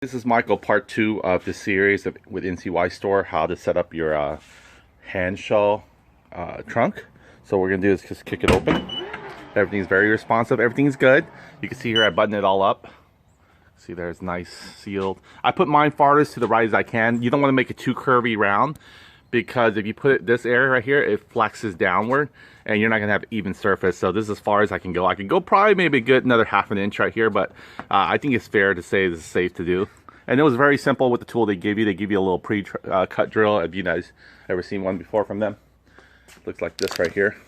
This is Michael, part 2 of the series with NCY Store, how to set up your Hansshow trunk. So what we're going to do is just kick it open. Everything's very responsive. Everything's good. You can see here I button it all up. See, there's nice sealed. I put mine farthest to the right as I can. You don't want to make it too curvy round, because if you put it this area right here, it flexes downward and you're not going to have even surface. So this is as far as I can go. I can go probably maybe a good another ½ an inch right here, but I think it's fair to say this is safe to do. And it was very simple with the tool they give you. They give you a little pre-cut drill. Have you guys ever seen one before from them? Looks like this right here.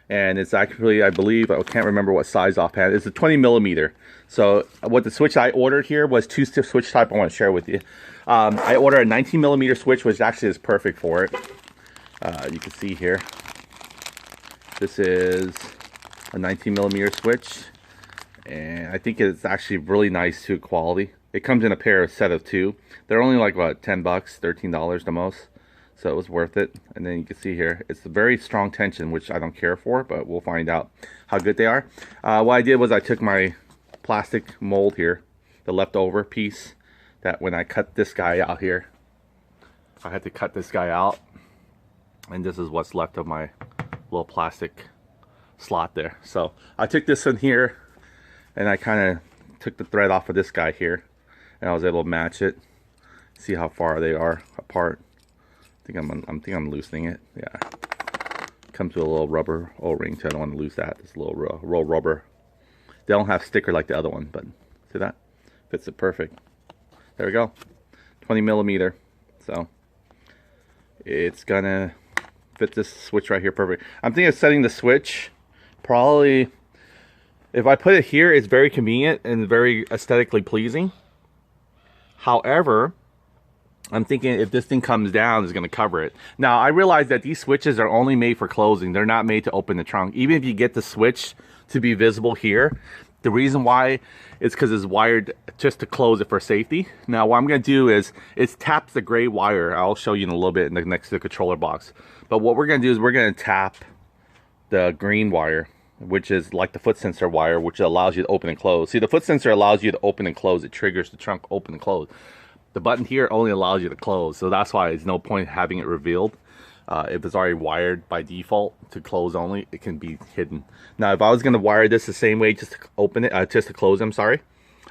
And it's actually, I believe, I can't remember what size offhand. It's a 20 millimeter. So what the switch I ordered here was two switch type I want to share with you. I ordered a 19 millimeter switch, which actually is perfect for it. You can see here. This is a 19 millimeter switch. And I think it's actually really nice too, quality. It comes in a set of two. They're only like, what, 10 bucks, $13 the most. So it was worth it. And then you can see here, it's a very strong tension, which I don't care for, but we'll find out how good they are. What I did was I took my plastic mold here, the leftover piece, that when I cut this guy out here, I had to cut this guy out. And this is what's left of my little plastic slot there. So I took this in here and I kind of took the thread off of this guy here, and I was able to match it. See how far they are apart. I think I'm loosening it. Yeah. Comes with a little rubber O-ring, so I don't want to lose that. This little roll rubber. They don't have sticker like the other one, but see that? Fits it perfect. There we go. 20 millimeter. So it's gonna fit this switch right here perfect. I'm thinking of setting the switch probably, if I put it here, it's very convenient and very aesthetically pleasing. However, I'm thinking if this thing comes down, it's going to cover it. Now, I realize that these switches are only made for closing. They're not made to open the trunk. Even if you get the switch to be visible here, the reason why is because it's wired just to close it for safety. Now, what I'm going to do is tap the gray wire. I'll show you in a little bit next to the controller box. But what we're going to do is we're going to tap the green wire, which is like the foot sensor wire, which allows you to open and close. See, the foot sensor allows you to open and close. It triggers the trunk open and close. The button here only allows you to close, so that's why there's no point having it revealed. If it's already wired by default to close only, it can be hidden. Now, if I was going to wire this the same way, just to open it, just to close, I'm sorry,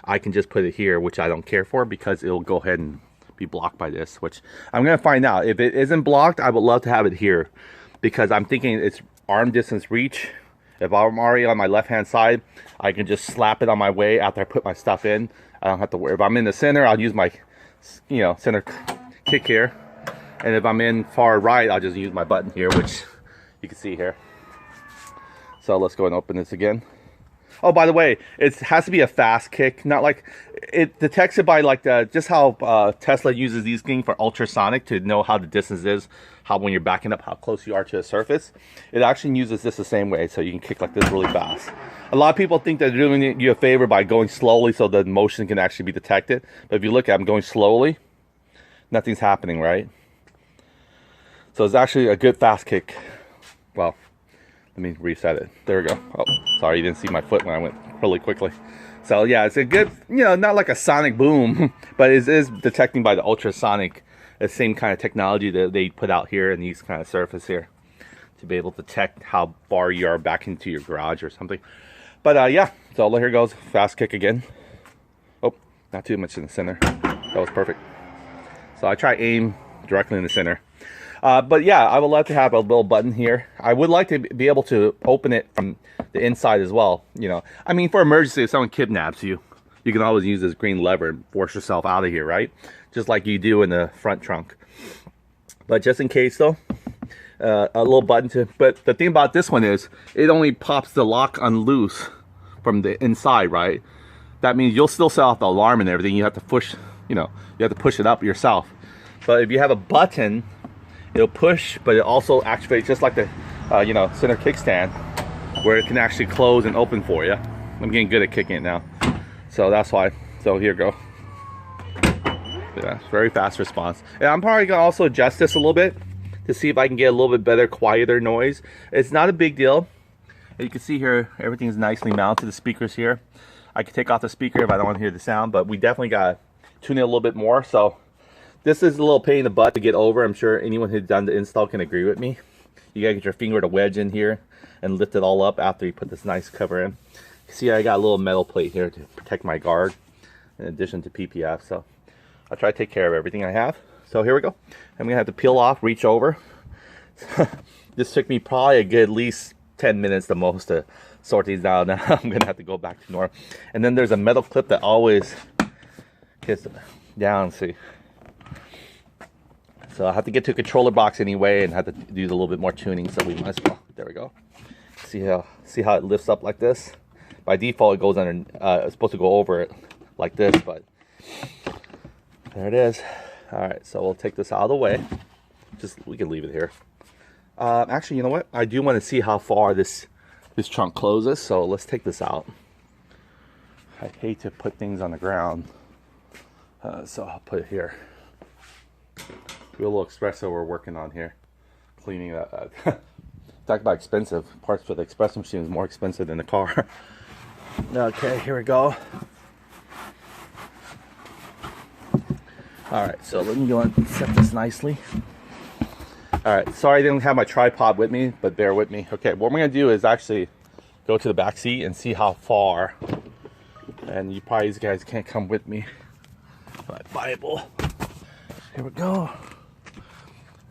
I can just put it here, which I don't care for, because it'll go ahead and be blocked by this, which I'm going to find out. If it isn't blocked, I would love to have it here, because I'm thinking it's arm distance reach. If I'm already on my left-hand side, I can just slap it on my way after I put my stuff in. I don't have to worry. If I'm in the center, I'll use my, center kick here. And if I'm in far right, I'll just use my button here, which you can see here. So let's go and open this again. Oh, by the way, it has to be a fast kick, not like it detects it by like just how Tesla uses these things for ultrasonic to know how the distance is, how when you're backing up, how close you are to the surface. It actually uses this the same way, so you can kick like this really fast. A lot of people think they're doing you a favor by going slowly so the motion can actually be detected. But if you look at it, I'm going slowly, nothing's happening, right? So it's actually a good fast kick. Well, let me reset it. There we go. Oh, sorry, you didn't see my foot when I went really quickly. So yeah, it's a good, not like a sonic boom, but it is detecting by the ultrasonic, the same kind of technology that they put out here in these kind of surface here, to be able to detect how far you are back into your garage or something. But yeah, so here goes, fast kick again. Oh, not too much in the center. That was perfect. So I try aim directly in the center. But yeah, I would love to have a little button here. I would like to be able to open it from the inside as well. I mean, for emergency, if someone kidnaps you, you can always use this green lever and force yourself out of here, right? Just like you do in the front trunk. But just in case though, a little button but the thing about this one is, it only pops the lock unloose from the inside, right? That means you'll still set off the alarm and everything. You have to push, you have to push it up yourself. But if you have a button, it'll push, but it also activates just like the, center kickstand, where it can actually close and open for you. I'm getting good at kicking it now, so that's why. So here we go. Yeah, very fast response. And I'm probably gonna also adjust this a little bit to see if I can get a little bit better, quieter noise. It's not a big deal. You can see here, everything is nicely mounted. The speakers here. I can take off the speaker if I don't want to hear the sound, but we definitely got to tune it a little bit more. So this is a little pain in the butt to get over. I'm sure anyone who's done the install can agree with me. You gotta get your finger to wedge in here and lift it all up after you put this nice cover in. See, I got a little metal plate here to protect my guard in addition to PPF. So I'll try to take care of everything I have. So here we go. I'm gonna have to peel off, reach over. This took me probably a good at least 10 minutes the most to sort these out. Now I'm gonna have to go back to normal. And then there's a metal clip that always hits down, see. So I'll have to get to a controller box anyway and have to do a little bit more tuning, so we might as well. There we go. See how it lifts up like this? By default it goes under, it's supposed to go over it like this, but there it is. Alright, so we'll take this out of the way. We can leave it here. Actually, you know what? I do want to see how far this trunk closes, so let's take this out. I hate to put things on the ground, so I'll put it here. Do a little espresso we're working on here, cleaning that. Talk about expensive. Parts for the espresso machine is more expensive than the car. Okay, here we go. Alright, so let me go and set this nicely. Alright, sorry I didn't have my tripod with me, but bear with me. Okay, what we're going to do is actually go to the back seat and see how far. And you guys can't come with me. My Bible. Here we go.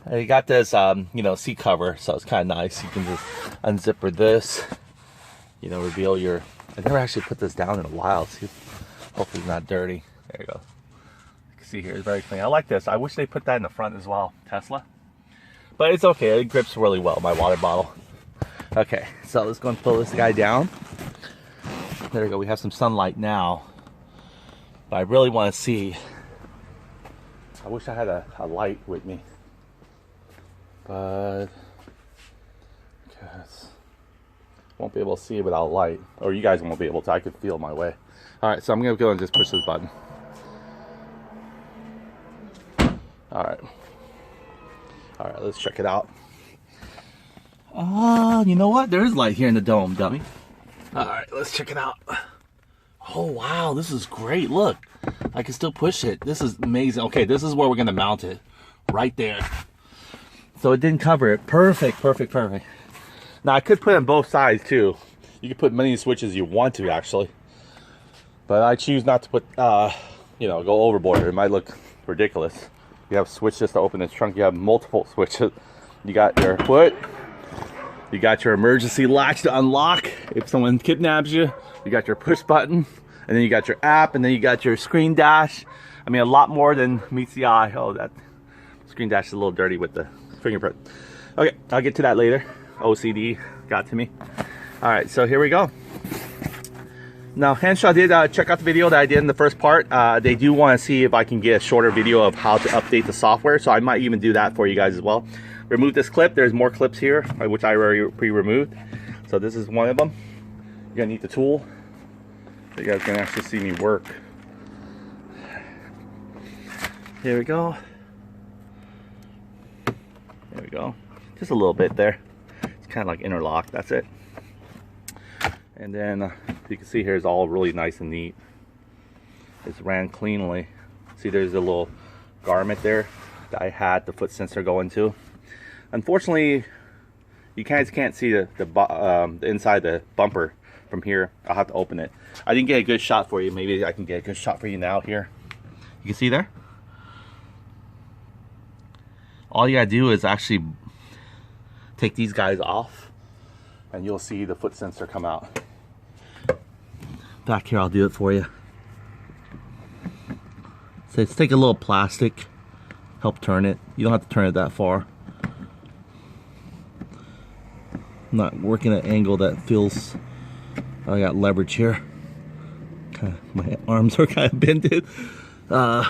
I got this, you know, seat cover, so it's kind of nice. You can just unzipper this, you know, reveal your... I never actually put this down in a while. See, hopefully it's not dirty. There you go. You can see here, it's very clean. I like this. I wish they put that in the front as well, Tesla. But it's okay. It grips really well, my water bottle. Okay, so let's go and pull this guy down. There we go. We have some sunlight now. But I really want to see. I wish I had a light with me. But won't be able to see it without light. Or you guys won't be able to. I could feel my way. Alright, so I'm going to go and just push this button. Alright. Alright, let's check it out. You know what? There is light here in the dome, dummy. Alright, let's check it out. Oh, wow, this is great. Look, I can still push it. This is amazing. Okay, this is where we're going to mount it. Right there. So it didn't cover it. Perfect, perfect, perfect. Now, I could put it on both sides, too. You can put many switches you want to, actually. But I choose not to put, you know, go overboard. It might look ridiculous. You have switches to open this trunk. You have multiple switches. You got your foot. You got your emergency latch to unlock if someone kidnaps you. You got your push button. And then you got your app. And then you got your screen dash. I mean, a lot more than meets the eye. Oh, that screen dash is a little dirty with the fingerprint. Okay, I'll get to that later. OCD got to me. All right, so here we go. Now, Hansshow did check out the video that I did in the first part. They do want to see if I can get a shorter video of how to update the software, so I might even do that for you guys as well. Remove this clip. There's more clips here, which I already pre-removed. So this is one of them. You're going to need the tool. So you guys can actually see me work. Here we go. There we go. Just a little bit there. It's kind of like interlocked. That's it. And then you can see here is all really nice and neat. It's ran cleanly. See, there's a little garment there that I had the foot sensor go into. Unfortunately, you guys can't see the inside the bumper from here. I'll have to open it. I didn't get a good shot for you. Maybe I can get a good shot for you now here. You can see there? All you gotta do is actually take these guys off and you'll see the foot sensor come out. Back here, I'll do it for you. So let's take a little plastic, help turn it. You don't have to turn it that far. I'm not working at an angle that feels, I got leverage here. My arms are kind of bended. Let's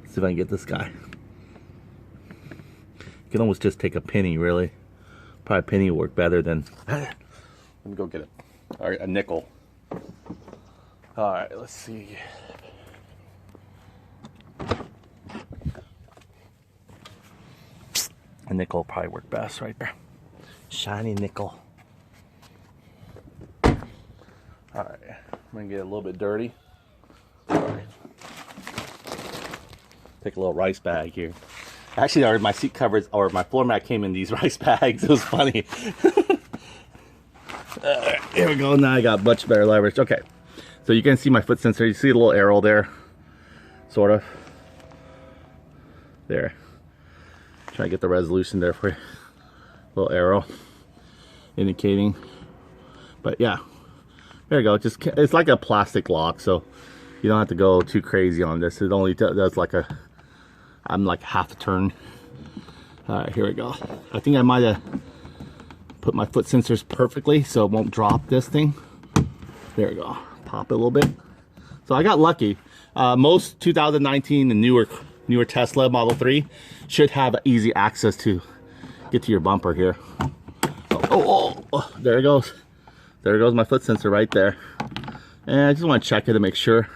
see if I can get this guy. You can almost just take a penny, really. Probably a penny will work better than... Let me go get it. All right, a nickel. All right, let's see. A nickel will probably work best right there. Shiny nickel. All right, gonna get a little bit dirty. Right. Take a little rice bag here. Actually, my seat covers or my floor mat came in these rice bags. It was funny. Here we go. Now I got much better leverage. Okay, so you can see my foot sensor. You see the little arrow there, sort of. There. Try to get the resolution there for you. Little arrow indicating. But yeah, there you go. Just it's like a plastic lock, so you don't have to go too crazy on this. It only does like I'm like half a turn. All right, here we go. I think I might have put my foot sensors perfectly so it won't drop this thing. There we go. Pop it a little bit. So I got lucky. Most 2019 and newer Tesla Model 3 should have easy access to get to your bumper here. Oh, there it goes. There goes my foot sensor right there. And I just want to check it to make sure.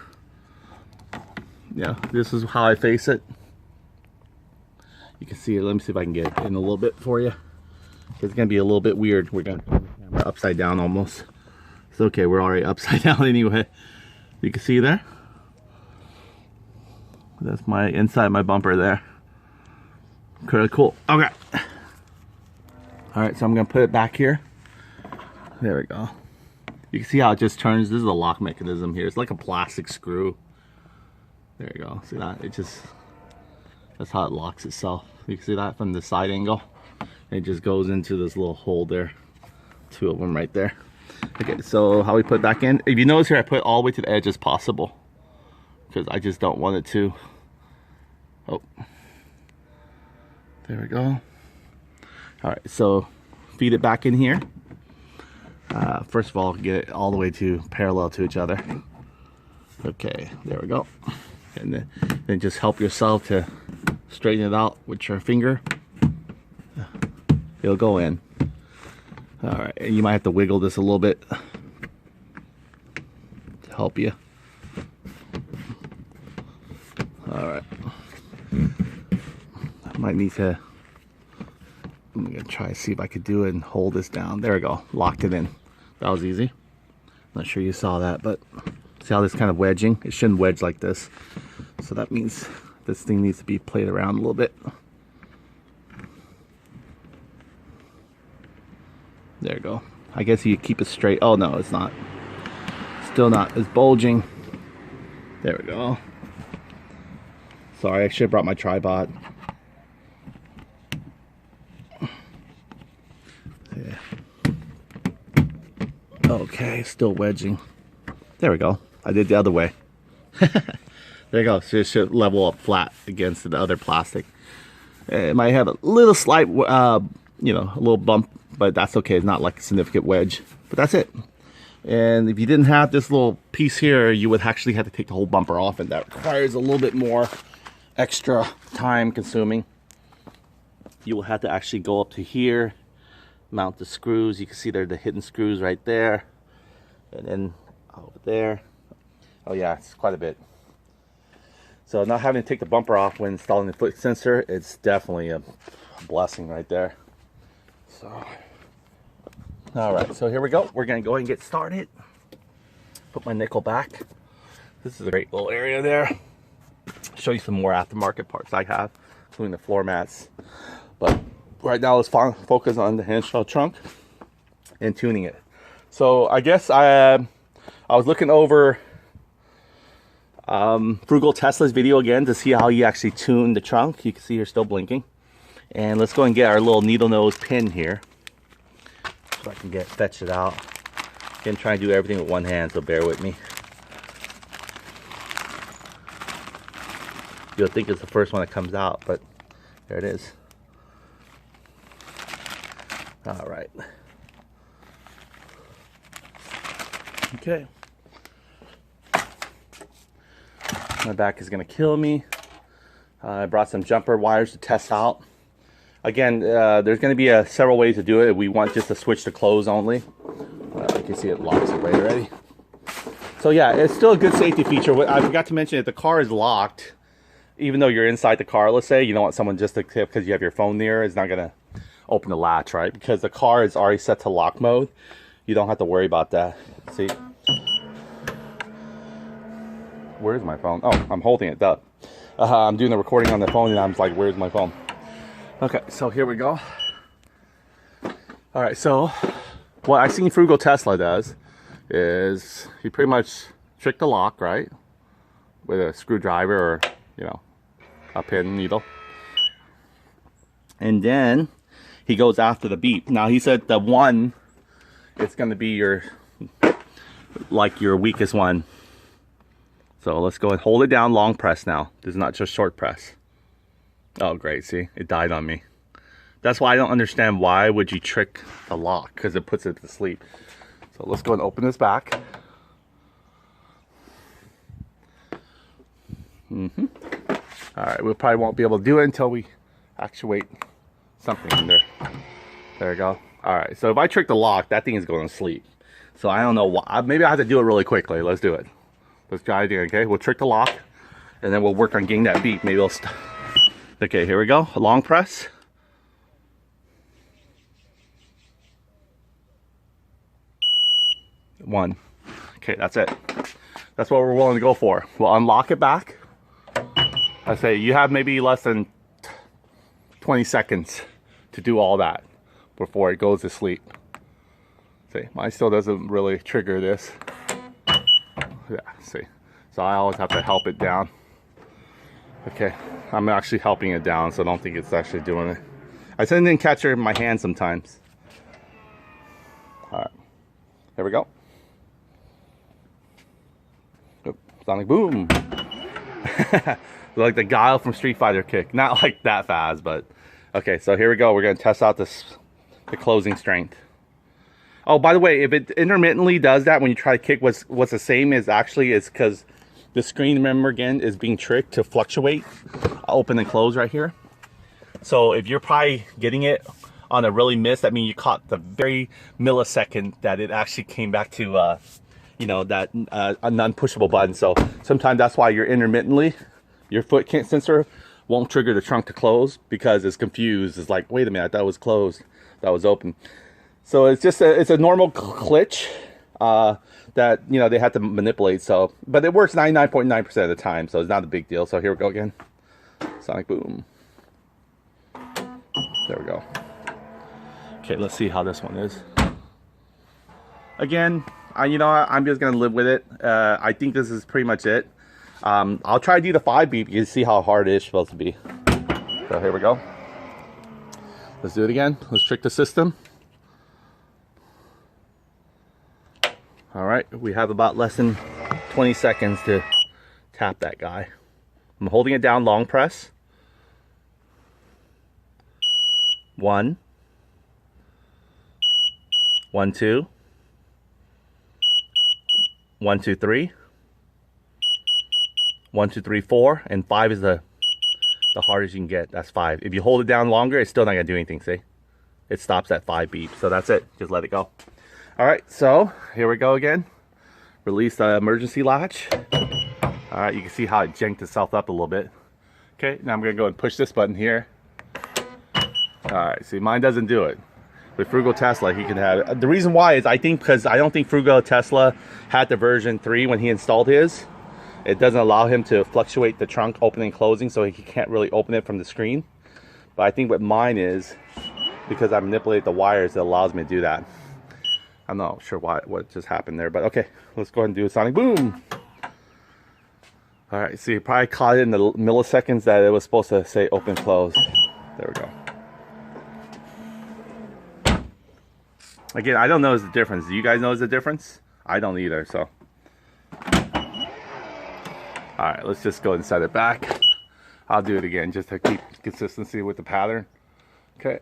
Yeah, this is how I face it. You can see it. Let me see if I can get it in a little bit for you. It's gonna be a little bit weird. We're upside down almost. It's okay, we're already upside down anyway. You can see there. That's my inside my bumper there. Pretty cool. Okay. All right, so I'm gonna put it back here. There we go. You can see how it just turns. This is a lock mechanism here. It's like a plastic screw. There you go. See that? It just, that's how it locks itself. You can see that from the side angle. It just goes into this little hole there. Two of them right there. Okay, so how we put it back in. If you notice here, I put it all the way to the edge as possible, because I just don't want it to. Oh, there we go. All right, so feed it back in here. First of all, get it all the way to parallel to each other. Okay, there we go. And then just help yourself to straighten it out with your finger. It'll go in. All right, and you might have to wiggle this a little bit to help you. All right. I might need to, I'm gonna try to see if I could do it and hold this down. There we go, locked it in. That was easy. Not sure you saw that, but see how this kind of wedging? It shouldn't wedge like this. So that means this thing needs to be played around a little bit. There you go. I guess you keep it straight. Oh no, it's not. Still not. It's bulging. There we go. Sorry, I should have brought my tripod. Yeah. Okay, still wedging. There we go. I did the other way. There you go. So it should level up flat against the other plastic. It might have a little slight, you know, a little bump, but that's okay. It's not like a significant wedge. But that's it. And if you didn't have this little piece here, you would actually have to take the whole bumper off, and that requires a little bit more extra time consuming. You will have to actually go up to here, mount the screws. You can see there the hidden screws right there, and then over there. Oh yeah, it's quite a bit. So not having to take the bumper off when installing the foot sensor, it's definitely a blessing right there. So, all right, so here we go. We're gonna go ahead and get started. Put my nickel back. This is a great little area there. Show you some more aftermarket parts I have, including the floor mats. But right now, let's focus on the Hansshow trunk and tuning it. So I guess I was looking over Frugal Tesla's video again to see how you actually tune the trunk. You can see here still blinking. And let's go and get our little needle nose pin here, so I can fetch it out. Again, try and do everything with one hand, so bear with me. You'll think it's the first one that comes out, but there it is. All right. Okay. My back is gonna kill me. I brought some jumper wires to test out. Again, there's going to be several ways to do it. We want just to switch to close only. You can see it locks it right already. So yeah, it's still a good safety feature. I forgot to mention, if the car is locked, even though you're inside the car, let's say, you don't want someone just to, because you have your phone near, it's not going to open the latch, right? Because the car is already set to lock mode. You don't have to worry about that. See? Where's my phone? Oh, I'm holding it up. I'm doing the recording on the phone, and I'm like, where's my phone? Okay, so here we go. All right, so what I've seen Frugal Tesla does is he pretty much tricked the lock, right? With a screwdriver or, you know, a pin needle. And then he goes after the beep. Now he said the one, it's going to be your, like your weakest one. So let's go and hold it down, long press now. This is not just short press. Oh great, see, it died on me. That's why I don't understand why would you trick the lock, because it puts it to sleep. So let's go and open this back. All right, we probably won't be able to do it until we actuate something in there. There we go. All right, so if I trick the lock, that thing is going to sleep. So I don't know why. Maybe I have to do it really quickly. Let's do it. Let's try it again, okay? We'll trick the lock, and then we'll work on getting that beep. Maybe it'll stop. Okay, here we go. A long press. One. Okay, that's it. That's what we're willing to go for. We'll unlock it back. I say you have maybe less than 20 seconds to do all that before it goes to sleep. See, mine still doesn't really trigger this. Yeah, see. So I always have to help it down. Okay, I'm actually helping it down, so I don't think it's actually doing it. I tend to catch her in my hand sometimes. All right, here we go. Oop, sonic boom. Like the Guile from Street Fighter kick. Not like that fast, but okay. So here we go. We're gonna test out the closing strength. Oh, by the way, if it intermittently does that when you try to kick, what's the same is actually is because the screen, remember again, is being tricked to fluctuate, open and close right here. So if you're probably getting it on a really miss, that means you caught the very millisecond that it actually came back to, you know, that a non-pushable button. So sometimes that's why you're intermittently, your foot sensor won't trigger the trunk to close because it's confused. It's like, wait a minute, that was closed, that was open. So it's just it's a normal glitch that, you know, they have to manipulate. So, but it works 99.9% of the time, so it's not a big deal. So here we go again. Sonic boom. There we go. Okay, let's see how this one is. Again, you know, I'm just gonna live with it. I think this is pretty much it. I'll try to do the 5 beep. You can see how hard it is supposed to be. So here we go. Let's do it again. Let's trick the system. All right, we have about less than 20 seconds to tap that guy. I'm holding it down, long press. 1, 1, 2, 1, 2, 3, 1, 2, 3, 4, and 5 is the hardest you can get. That's 5. If you hold it down longer, it's still not gonna do anything. See, it stops at 5 beep. So that's it. Just let it go. All right, so here we go again. Release the emergency latch. All right, you can see how it janked itself up a little bit. Okay, now I'm gonna go and push this button here. All right, see, mine doesn't do it. With Frugal Tesla, he can have it. The reason why is I think because I don't think Frugal Tesla had the version 3 when he installed his. It doesn't allow him to fluctuate the trunk opening and closing, so he can't really open it from the screen. But I think what mine is, because I manipulate the wires, it allows me to do that. I'm not sure what just happened there, but okay, let's go ahead and do a sonic boom. All right, so you probably caught it in the milliseconds that it was supposed to say open, close. There we go. Again, I don't know the difference. Do you guys know the difference? I don't either, so. All right, let's just go and set it back. I'll do it again just to keep consistency with the pattern. Okay.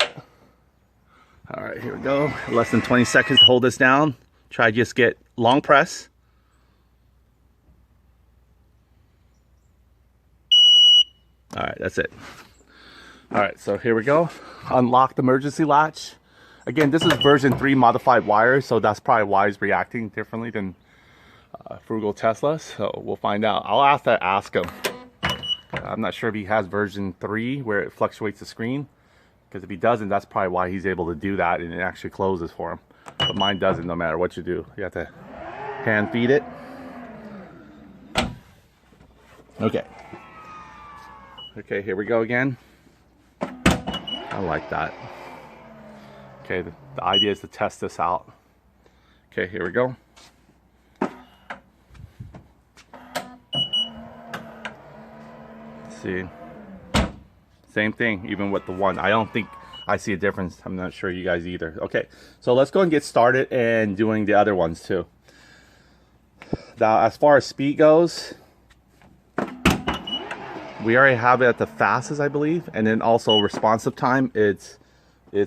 All right, here we go. Less than 20 seconds to hold this down. Try just get long press. All right, that's it. All right, so here we go. Unlock the emergency latch. Again, this is version 3 modified wires, so that's probably why it's reacting differently than Frugal Tesla. So we'll find out. I'll have to ask him. I'm not sure if he has version 3 where it fluctuates the screen. Because if he doesn't, that's probably why he's able to do that and it actually closes for him. But mine doesn't, no matter what you do. You have to hand feed it. Okay. Okay, here we go again. I like that. Okay, the idea is to test this out. Okay, here we go. See, same thing, even with the one. I don't think I see a difference. I'm not sure you guys either. Okay, so let's go and get started and doing the other ones too. Now, as far as speed goes, we already have it at the fastest, I believe, and then also responsive time, it's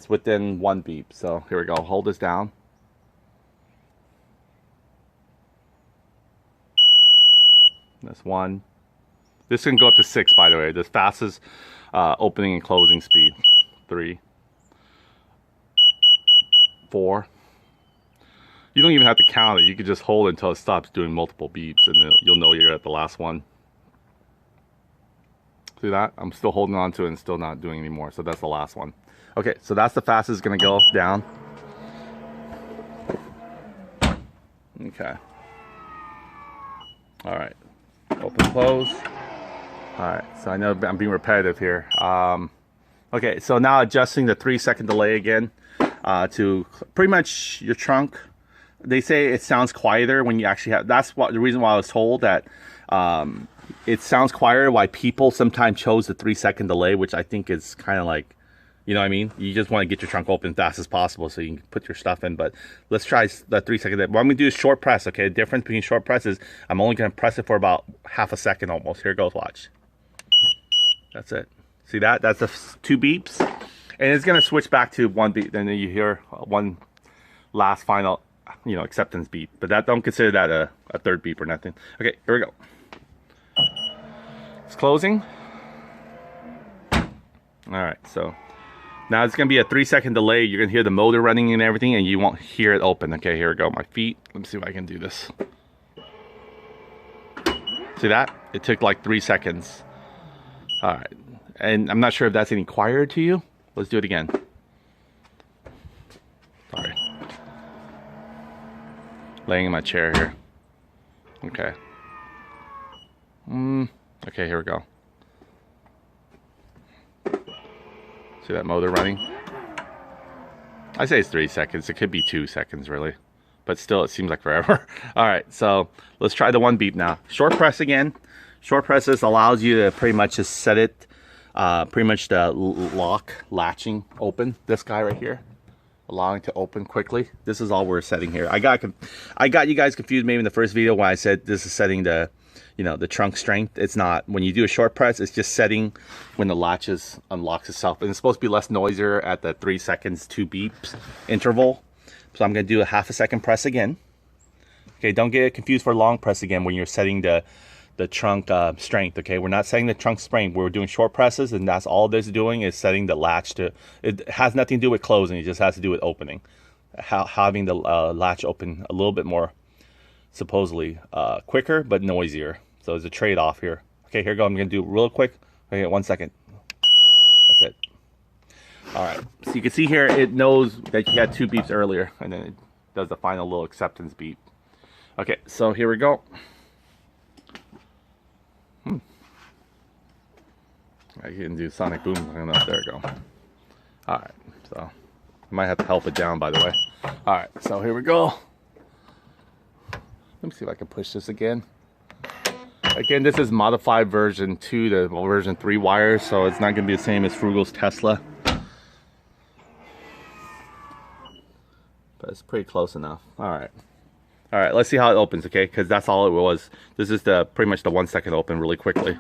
within 1 beep. So here we go. Hold this down. That's 1. This can go up to 6, by the way. The fastest opening and closing speed. 3, 4. You don't even have to count it. You can just hold it until it stops doing multiple beeps, and you'll know you're at the last one. See that? I'm still holding on to it and still not doing anymore. So that's the last one. Okay, so that's the fastest it's gonna go down. Okay. All right. Open, close. All right. So I know I'm being repetitive here. Okay. So now adjusting the 3-second delay again to pretty much your trunk. They say it sounds quieter when you actually have. That's what the reason why I was told that. It sounds quieter, why people sometimes chose the 3-second delay, which I think is kind of like, you know what I mean? You just want to get your trunk open as fast as possible so you can put your stuff in. But let's try the 3-second delay. What I'm going to do is short press, okay? The difference between short press is I'm only going to press it for about half a second almost. Here it goes, watch. That's it. See that? That's the 2 beeps. And it's going to switch back to 1 beep. Then you hear one last final, you know, acceptance beep. But that, don't consider that a third beep or nothing. Okay, here we go. It's closing. All right, so now it's gonna be a 3-second delay. You're gonna hear the motor running and everything, and you won't hear it open. Okay, here we go. My feet. Let me see if I can do this. See that? It took like 3 seconds. All right, and I'm not sure if that's any quieter to you. Let's do it again. Sorry. Laying in my chair here. Okay. Okay, here we go. See that motor running? I say it's 3 seconds. It could be 2 seconds, really. But still, it seems like forever. All right, so let's try the 1 beep now. Short press again. Short presses allows you to pretty much just set it, pretty much the lock, latching open. This guy right here. Allowing to open quickly. This is all we're setting here. I got you guys confused maybe in the first video when I said this is setting the, you know, the trunk strength. It's not. When you do a short press, it's just setting when the latches unlocks itself. And it's supposed to be less noisier at the 3 seconds, 2 beeps interval. So I'm going to do a half a second press again. Okay, don't get confused for long press again when you're setting the trunk strength. Okay, we're not setting the trunk strength. We're doing short presses, and that's all this is doing is setting the latch to. It has nothing to do with closing. It just has to do with opening. Having the latch open a little bit more, supposedly quicker but noisier. So there's a trade-off here. Okay, here we go. I'm gonna do it real quick. Okay, 1 second. That's it. All right. So you can see here it knows that you had 2 beeps earlier, and then it does the final little acceptance beep. Okay, so here we go. I can do sonic boom. I don't know. There we go. All right. So I might have to help it down, by the way. All right. So here we go. Let me see if I can push this again. Again, this is modified version 2 to version 3 wires, so it's not going to be the same as Frugal's Tesla. But it's pretty close enough. All right. All right. Let's see how it opens, okay? Because that's all it was. This is pretty much the 1 second open really quickly.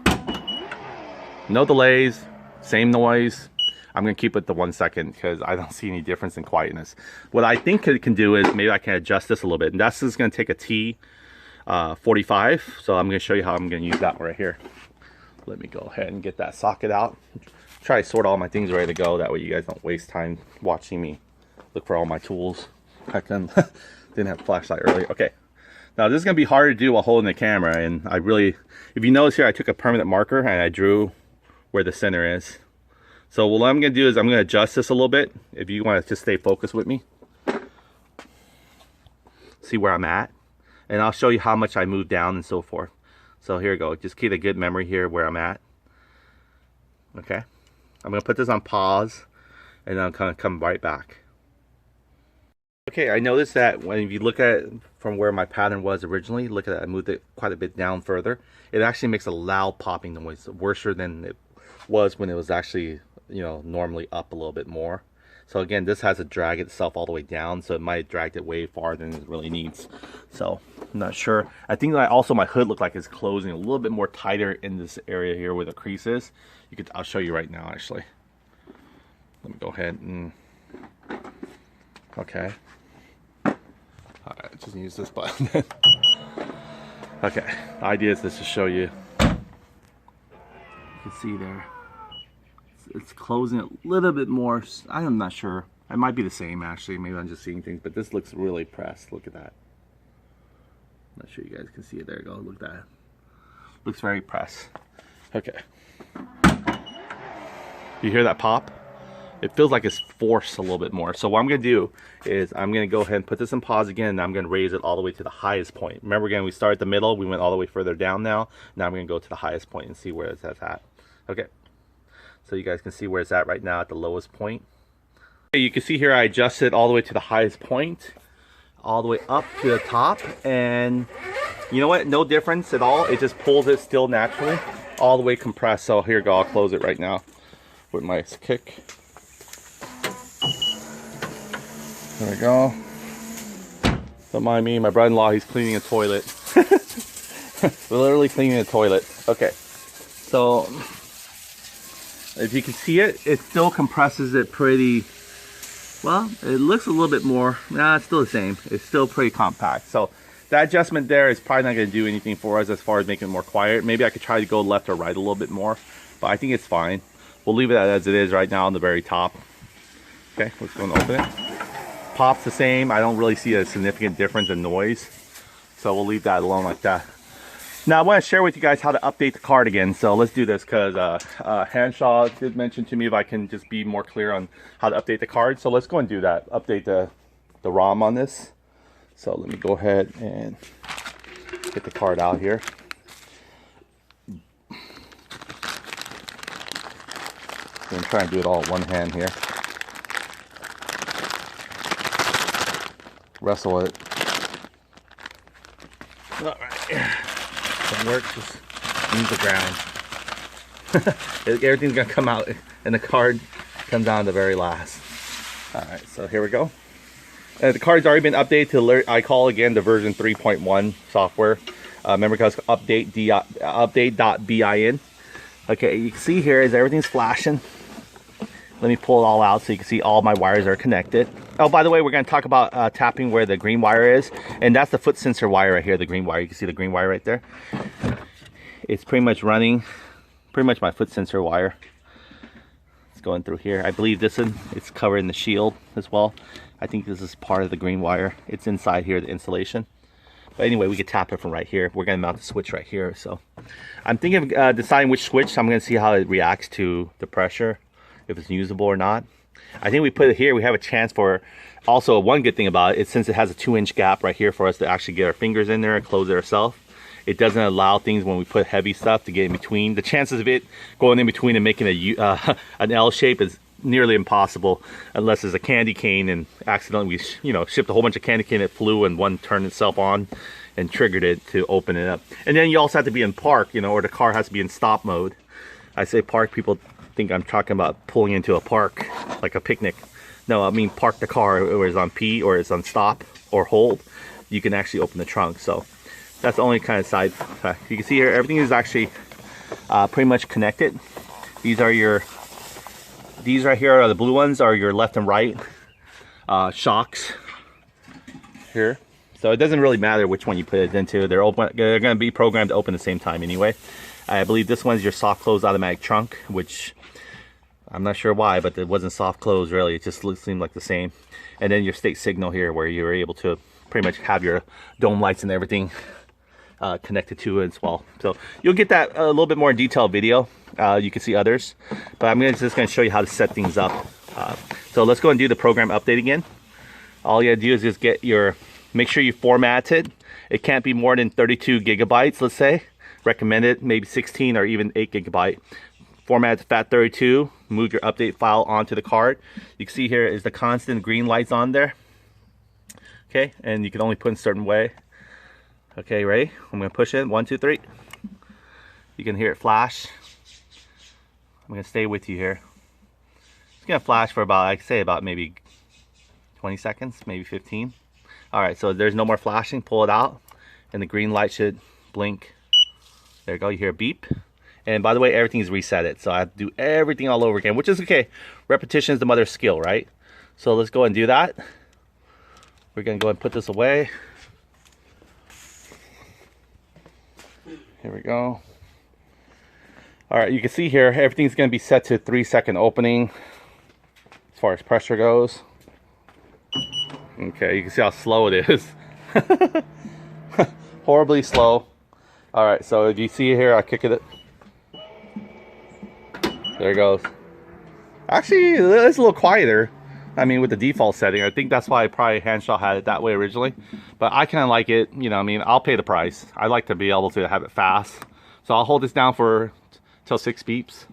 No delays, same noise. I'm going to keep it the 1 second because I don't see any difference in quietness. What I think it can do is maybe I can adjust this a little bit. And that's just going to take a T45. So I'm going to show you how I'm going to use that one right here. Let me go ahead and get that socket out. Try to sort all my things ready to go. That way you guys don't waste time watching me look for all my tools. I didn't have a flashlight earlier. Okay. Now this is going to be hard to do while holding the camera. And I really, if you notice here, I took a permanent marker and I drew where the center is. So what I'm going to do is I'm going to adjust this a little bit. If you want to just stay focused with me. See where I'm at. And I'll show you how much I moved down and so forth. So here we go. Just keep a good memory here where I'm at. Okay. I'm going to put this on pause and then I'm going to come right back. Okay, I noticed that when you look at it from where my pattern was originally, look at that, I moved it quite a bit down further. It actually makes a loud popping noise, worse than it was when it was actually, you know, normally up a little bit more. So again, this has to drag itself all the way down, so it might drag it way farther than it really needs. So I'm not sure. I think that also my hood looked like it's closing a little bit more tighter in this area here where the crease is. I'll show you right now actually. Let me go ahead and okay. Alright, just use this button. Okay, the idea is just to show you. You can see there. It's closing a little bit more. I'm not sure. It might be the same actually. Maybe I'm just seeing things, but this looks really pressed. Look at that. I'm not sure you guys can see it. There you go. Look at that. Looks very pressed. Okay. You hear that pop? It feels like it's forced a little bit more. So what I'm going to do is I'm going to go ahead and put this in pause again, and I'm going to raise it all the way to the highest point. Remember again, we started at the middle, we went all the way further down now. Now I'm going to go to the highest point and see where it's at. Okay. So you guys can see where it's at right now at the lowest point. Okay, you can see here I adjusted all the way to the highest point, all the way up to the top, and you know what? No difference at all. It just pulls it still naturally, all the way compressed. So here we go, I'll close it right now with my kick. There we go. Don't mind me, my brother-in-law, he's cleaning a toilet. We're literally cleaning a toilet. Okay, so if you can see it, it still compresses it pretty well. It looks a little bit more, nah, it's still the same. It's still pretty compact. So that adjustment there is probably not going to do anything for us as far as making it more quiet. Maybe I could try to go left or right a little bit more, but I think it's fine. We'll leave it as it is right now on the very top. Okay, let's go and open it. Pops the same. I don't really see a significant difference in noise, so we'll leave that alone like that. Now I want to share with you guys how to update the card again, so let's do this because Hansshow did mention to me if I can just be more clear on how to update the card. So let's go and do that, update the ROM on this. So let me go ahead and get the card out here. I'm going to try and do it all with one hand here. Wrestle it. All right. Don't work, just use the ground. Everything's gonna come out, and the card comes out the very last. All right, so here we go. The card's already been updated to I call again the version 3.1 software. Remember, because update.bin. Okay, you can see here is everything's flashing. Let me pull it all out so you can see all my wires are connected. Oh, by the way, we're going to talk about tapping where the green wire is. And that's the foot sensor wire right here, the green wire. You can see the green wire right there. It's pretty much running, pretty much my foot sensor wire. It's going through here. I believe this one, it's covering the shield as well. I think this is part of the green wire. It's inside here, the insulation. But anyway, we could tap it from right here. We're going to mount the switch right here. So I'm thinking of deciding which switch. I'm going to see how it reacts to the pressure, if it's usable or not. I think we put it here, we have a chance for, also one good thing about it, since it has a 2-inch gap right here for us to actually get our fingers in there and close it ourselves. It doesn't allow things when we put heavy stuff to get in between. The chances of it going in between and making an L shape is nearly impossible unless it's a candy cane and accidentally we shipped a whole bunch of candy cane that flew and one turned itself on and triggered it to open it up. And then you also have to be in park, or the car has to be in stop mode. I say park, people think I'm talking about pulling into a park like a picnic. No, I mean park the car where it's on P or it's on stop or hold. You can actually open the trunk. So that's the only kind of side fact. You can see here everything is actually pretty much connected. These right here are the blue ones, are your left and right shocks here. So it doesn't really matter which one you put it into. They're going to be programmed to open at the same time anyway. I believe this one's your soft close automatic trunk, which I'm not sure why, but it wasn't soft close really. It just seemed like the same. And then your state signal here, where you're able to pretty much have your dome lights and everything connected to it as well. So you'll get that a little bit more detailed video. You can see others, but I'm just going to show you how to set things up. So let's go and do the program update again. All you gotta do is just make sure you format it. It can't be more than 32 gigabytes, let's say. Recommended maybe 16 or even 8 gigabyte. Format to FAT32. Move your update file onto the card. You can see here is the constant green lights on there. Okay, and you can only put in a certain way. Okay, ready? I'm gonna push in 1, 2, 3. You can hear it flash. I'm gonna stay with you here. It's gonna flash for about, I could say about maybe 20 seconds, maybe 15. All right, so there's no more flashing. Pull it out, and the green light should blink. There you go. You hear a beep. And by the way, everything's reset, so I have to do everything all over again, which is okay. Repetition is the mother of skill, right? So let's go and do that. We're gonna go and put this away. Here we go. All right, you can see here, everything's gonna be set to 3-second opening as far as pressure goes. Okay, you can see how slow it is. Horribly slow. All right, so if you see here, I kick it. There it goes. Actually, it's a little quieter. I mean, with the default setting, I think that's why probably Hansshow had it that way originally. But I kind of like it, you know, I mean, I'll pay the price. I like to be able to have it fast. So I'll hold this down for till 6 beeps.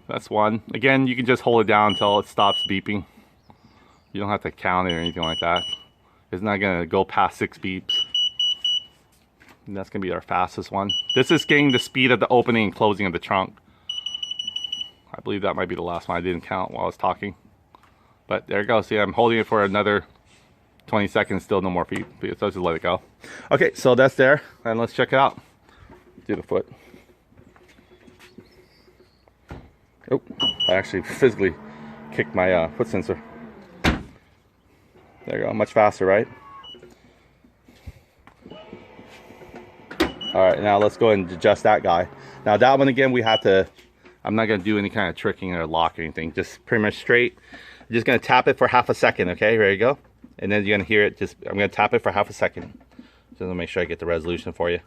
That's one. Again, you can just hold it down until it stops beeping. You don't have to count it or anything like that. It's not gonna go past 6 beeps. And that's gonna be our fastest one. This is getting the speed of the opening and closing of the trunk. I believe that might be the last one. I didn't count while I was talking. But there it goes. See, I'm holding it for another 20 seconds, still no more beep. So just let it go. Okay, so that's there. And let's check it out. Do the foot. Oh, I actually physically kicked my foot sensor. There you go, much faster, right? All right, now let's go and adjust that guy. Now that one again, we have to, I'm not gonna do any kind of tricking or lock or anything, just pretty much straight. I'm just gonna tap it for half a second, okay? There you go. And then you're gonna hear it, I'm gonna tap it for half a second. Just to make sure I get the resolution for you.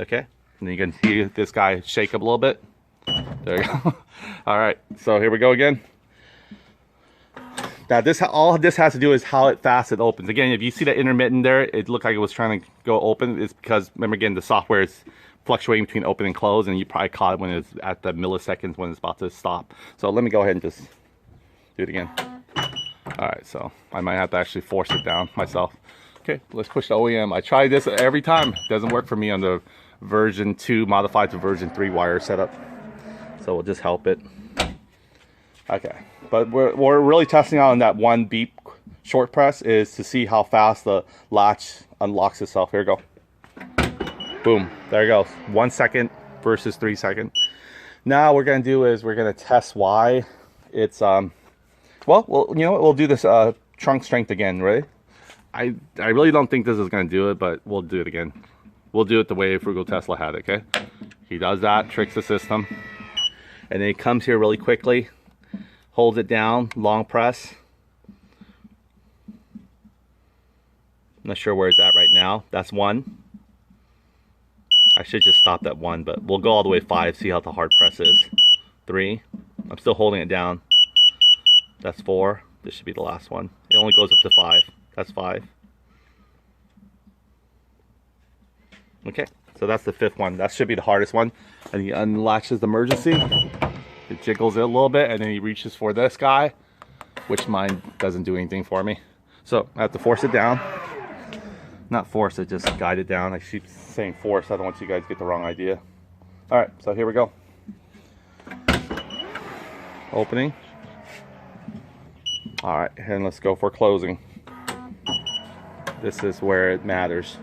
Okay, and then you can see this guy shake up a little bit. There you go. All right, so here we go again. Now this, all this has to do is how fast it opens. Again, if you see that intermittent there, it looked like it was trying to go open. It's because, remember again, the software is fluctuating between open and close, and you probably caught it when it's at the milliseconds when it's about to stop. So let me go ahead and just do it again. All right, so I might have to actually force it down myself. Okay, let's push the OEM. I try this every time. It doesn't work for me on the version 2 modified to version 3 wire setup. So we'll just help it. Okay, but we're really testing out on that 1 beep short press is to see how fast the latch unlocks itself. Here we go. Boom, there it goes. 1 second versus 3 seconds. Now what we're gonna do is we're gonna test why it's, well, you know what, we'll do this trunk strength again, right? I really don't think this is gonna do it, but we'll do it again. We'll do it the way Frugal Tesla had it, okay? He does that, tricks the system. And then he comes here really quickly, holds it down, long press. I'm not sure where it's at right now. That's 1. I should just stop at 1, but we'll go all the way 5, see how the hard press is. 3. I'm still holding it down. That's 4. This should be the last one. It only goes up to 5. That's 5. Okay, so that's the 5th one. That should be the hardest one. And he unlatches the emergency. It jiggles it a little bit, and then he reaches for this guy, which mine doesn't do anything for me. So I have to force it down. Not force it, just guide it down. I keep saying force. I don't want you guys to get the wrong idea. All right, so here we go. Opening. All right, and let's go for closing. This is where it matters.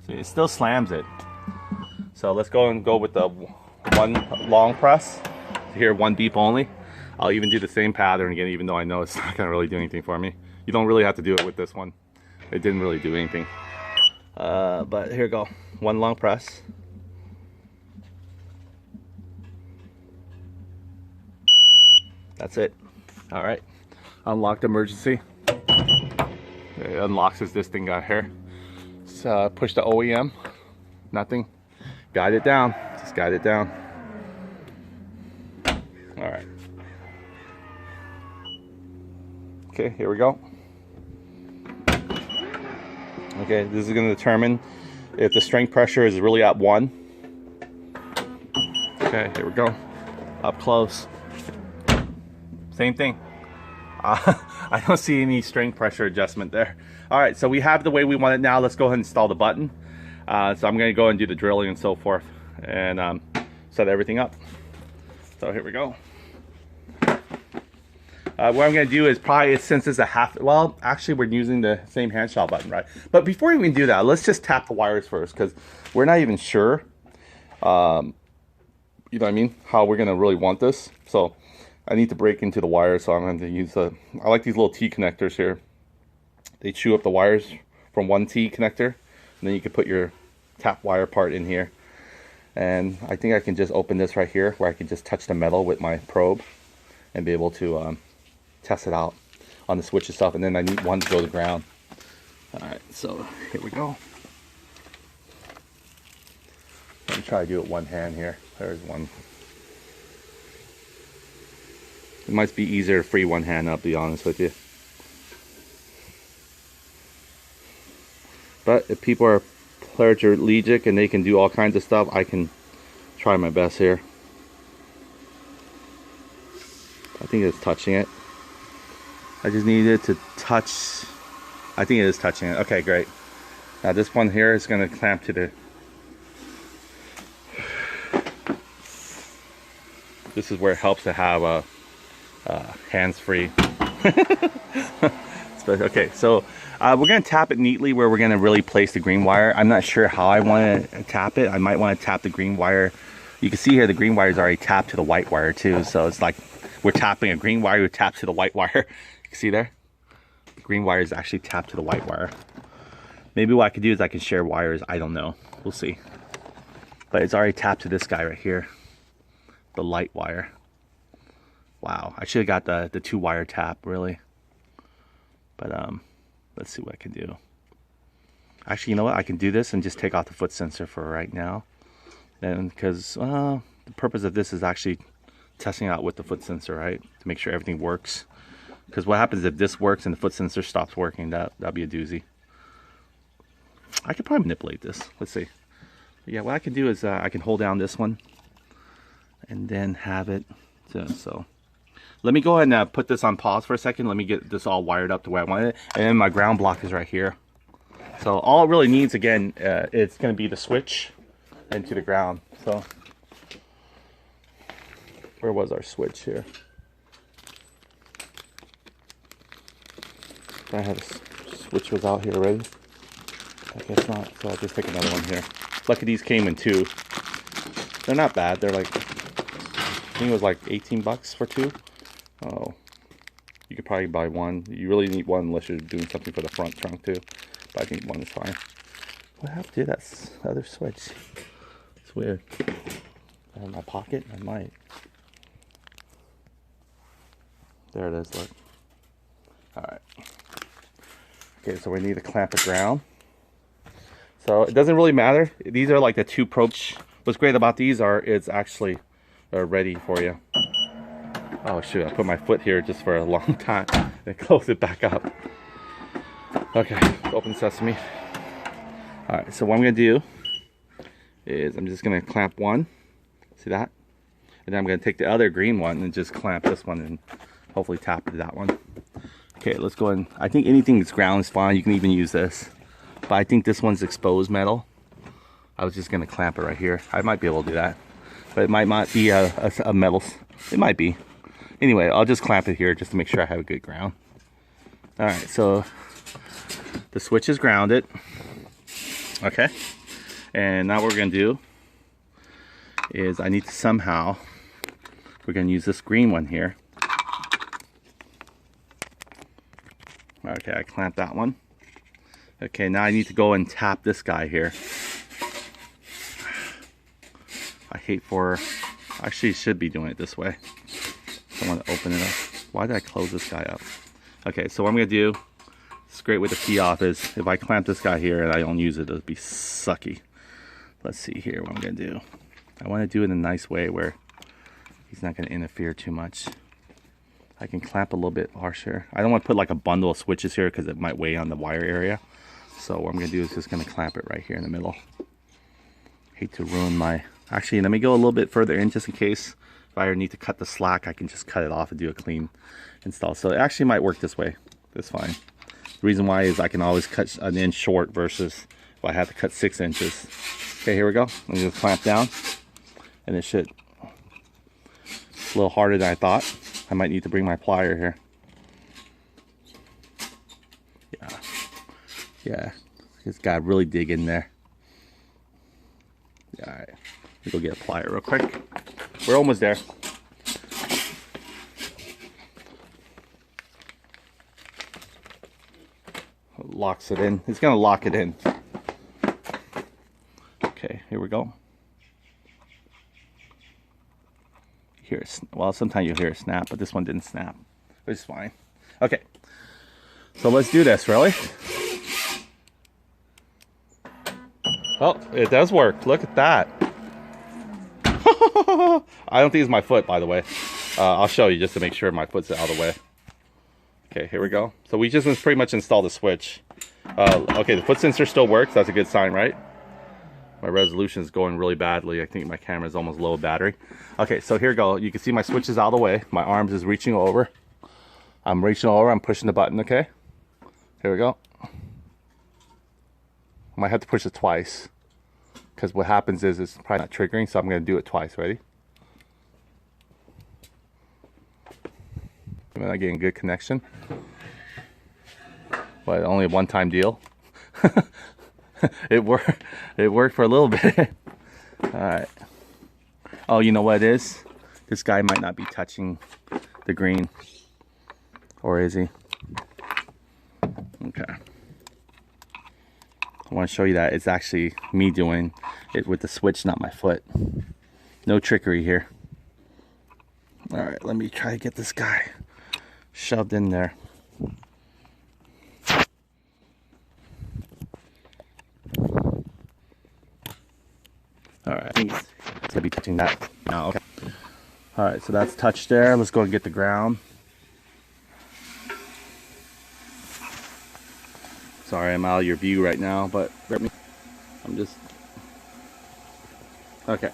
See, it still slams it. So let's go with the 1 long press. Here, 1 beep only. I'll even do the same pattern again, even though I know it's not gonna really do anything for me. You don't really have to do it with this one. It didn't really do anything. But here we go. 1 long press. That's it. All right. Unlock the emergency. It unlocks this thing got here. Just push the OEM. Nothing. Guide it down. Just guide it down. All right. Okay, here we go. Okay, this is going to determine if the strength pressure is really at 1. Okay, here we go. Up close. Same thing. I don't see any strength pressure adjustment there. All right, so we have the way we want it now. Let's go ahead and install the button. So I'm going to go and do the drilling and so forth and set everything up. So here we go. What I'm going to do is probably, since it's a half, well, actually we're using the same Hansshow button, right? But before we do that, let's just tap the wires first, because we're not even sure, you know what I mean, how we're going to really want this. So I need to break into the wires, so I'm going to use I like these little T connectors here. They chew up the wires from one T connector, and then you can put your tap wire part in here. And I think I can just open this right here, where I can just touch the metal with my probe and be able to test it out on the switch itself. And then I need one to go to the ground. All right, so here we go. Let me try to do it one hand here. There's one. It might be easier to free one hand up, to be honest with you. But if people are paraplegic and they can do all kinds of stuff, I can try my best here. I think it's touching it. I just need it to touch. I think it is touching it. Okay, great. Now this one here is going to clamp to the. This is where it helps to have a hands-free. Okay, so we're going to tap it neatly where we're going to really place the green wire. I'm not sure how I want to tap it. I might want to tap the green wire. You can see here the green wire is already tapped to the white wire too. So it's like we're tapping a green wire, we tap to the white wire. You can see there? The green wire is actually tapped to the white wire. Maybe what I could do is I can share wires. I don't know. We'll see. But it's already tapped to this guy right here. The light wire. Wow, I should have got the 2-wire tap, really. But let's see what I can do. Actually, you know what? I can do this and just take off the foot sensor for right now. And because the purpose of this is actually testing out with the foot sensor, right? To make sure everything works. Because what happens if this works and the foot sensor stops working? That'd be a doozy. I could probably manipulate this. Let's see. But yeah, what I can do is I can hold down this one and then have it. So let me go ahead and put this on pause for a second. Let me get this all wired up the way I want it. And then my ground block is right here. So all it really needs, again, it's going to be the switch into the ground. So where was our switch here? I had a switch was out here already. I guess not. So I'll just take another one here. Lucky these came in 2. They're not bad. They're like, I think it was like 18 bucks for 2. Oh, you could probably buy 1. You really need 1 unless you're doing something for the front trunk too. But I think 1 is fine. What happened to that other switch? It's weird. In my pocket? I might. There it is, look. Alright. Okay, so we need to clamp the ground. So it doesn't really matter. These are like the 2 probes. What's great about these are it's actually ready for you. Oh shoot, I put my foot here just for a long time and close it back up. Okay, open sesame. Alright, so what I'm going to do is I'm just going to clamp one. See that? And then I'm going to take the other green one and just clamp this one and hopefully tap to that one. Okay, let's go in. I think anything that's ground is fine. You can even use this. But I think this one's exposed metal. I was just going to clamp it right here. I might be able to do that. But it might not be a metal. It might be. Anyway, I'll just clamp it here just to make sure I have a good ground. Alright, so the switch is grounded. Okay. And now what we're going to do is I need to somehow, we're going to use this green one here. Okay, I clamped that one. Okay, now I need to go and tap this guy here. I hate for, actually should be doing it this way. I want to open it up. Why did I close this guy up? Okay, so what I'm going to do, it's great with the key off, is if I clamp this guy here and I don't use it, it'll be sucky. Let's see here what I'm going to do. I want to do it in a nice way where he's not going to interfere too much. I can clamp a little bit harsher. I don't want to put like a bundle of switches here because it might weigh on the wire area. So what I'm gonna do is just gonna clamp it right here in the middle. Hate to ruin my, actually let me go a little bit further in just in case if I ever need to cut the slack, I can just cut it off and do a clean install. So it actually might work this way. That's fine. The reason why is I can always cut an inch short versus if I have to cut 6 inches. Okay, here we go. I'm gonna clamp down, and it should. It's a little harder than I thought. I might need to bring my plier here. Yeah, just gotta really dig in there. All right, let me go get a plier real quick. We're almost there. Locks it in. It's gonna lock it in. Okay, here we go. Hear it, well, sometimes you'll hear it snap, but this one didn't snap, which is fine. Okay, so let's do this, really. Oh, it does work. Look at that. I don't think it's my foot, by the way. I'll show you just to make sure my foot's out of the way. Okay, here we go. So we just pretty much installed the switch. Okay, the foot sensor still works. That's a good sign, right? My resolution is going really badly. I think my camera is almost low battery. Okay, so here we go. You can see my switch is out of the way. My arms is reaching over. I'm reaching over. I'm pushing the button, okay? Here we go. I might have to push it twice, because what happens is it's probably not triggering, so I'm going to do it twice. Ready? Am I not getting good connection? But only a one-time deal. It worked. It worked for a little bit. All right. Oh, you know what it is? This guy might not be touching the green, or is he? Okay. I want to show you that it's actually me doing it with the switch, not my foot. No trickery here. All right, let me try to get this guy shoved in there. All right, I think it's gonna be touching that. Oh, okay. All right, so that's touched there. Let's go and get the ground. Sorry, I'm out of your view right now, but I'm just, okay,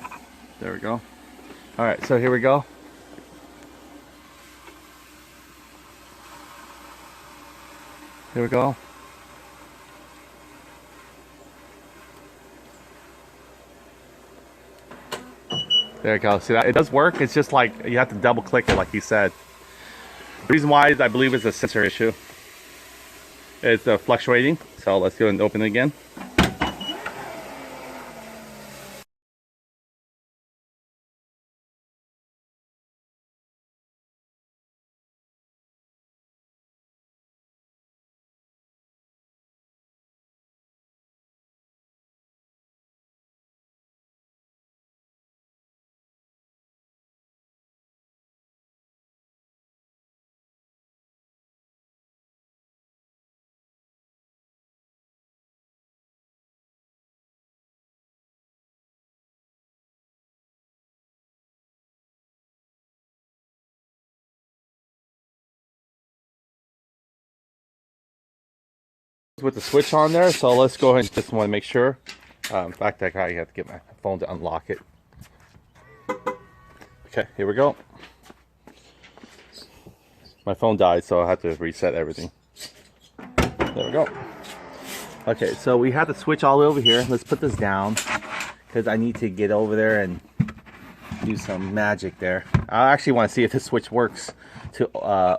there we go. All right, so here we go. Here we go. There you go. See that? It does work. It's just like you have to double click it like you said. The reason why is I believe it's a sensor issue. It's fluctuating. So let's go and open it again. With the switch on there, so let's go ahead and just want to make sure. In fact, I have to get my phone to unlock it. Okay, here we go. My phone died, so I have to reset everything. There we go. Okay, so we have the switch all over here. Let's put this down because I need to get over there and do some magic there. I actually want to see if the switch works to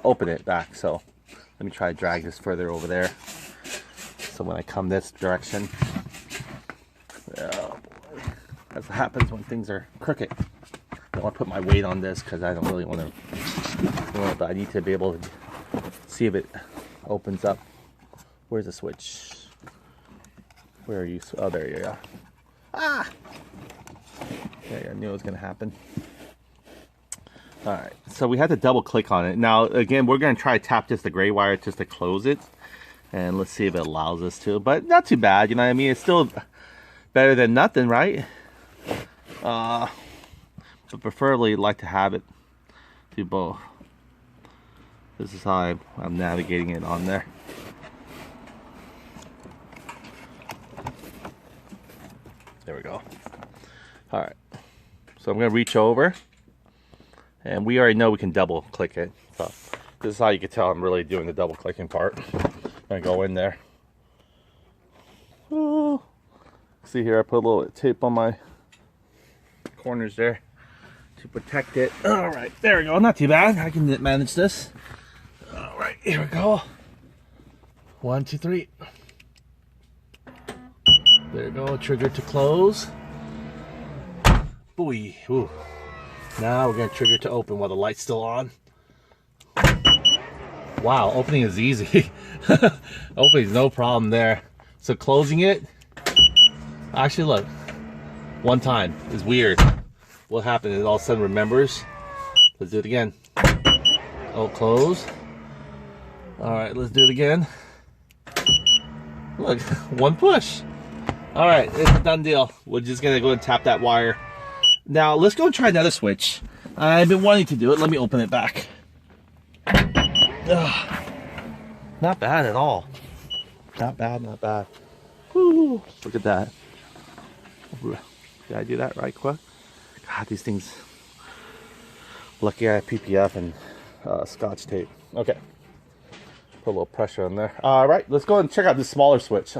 open it back. So let me try to drag this further over there. So when I come this direction, oh boy, that's what happens when things are crooked. I don't want to put my weight on this because I don't really want to, but I need to be able to see if it opens up. Where's the switch? Where are you? Oh, there you are. Ah! Okay, I knew it was going to happen. All right, so we had to double click on it. Now, again, we're going to try to tap just the gray wire just to close it. And let's see if it allows us to, but not too bad, you know what I mean? It's still better than nothing, right? But preferably like to have it do both. This is how I'm navigating it on there. go. All right. So I'm gonna reach over, and we already know we can double click it. So this is how you can tell I'm really doing the double clicking part. I'm gonna go in there. Ooh. See here, I put a little tape on my corners there to protect it. All right, there we go. Not too bad. I can manage this. All right, here we go. 1, 2, 3. There we go. Trigger to close. Boy. Ooh. Now we're gonna trigger to open while the light's still on. Wow, opening is easy. Opening is no problem there. So closing it. Actually, look. One time is weird. What happened? It all of a sudden remembers. Let's do it again. Oh, close. All right, let's do it again. Look, one push. All right, it's a done deal. We're just gonna go and tap that wire. Now let's go and try another switch. I've been wanting to do it. Let me open it back. Ugh. Not bad at all. Not bad, not bad. Woo, look at that. Did I do that right quick? God, these things. Lucky I have PPF and Scotch tape. Okay. Put a little pressure on there. All right, let's go and check out this smaller switch.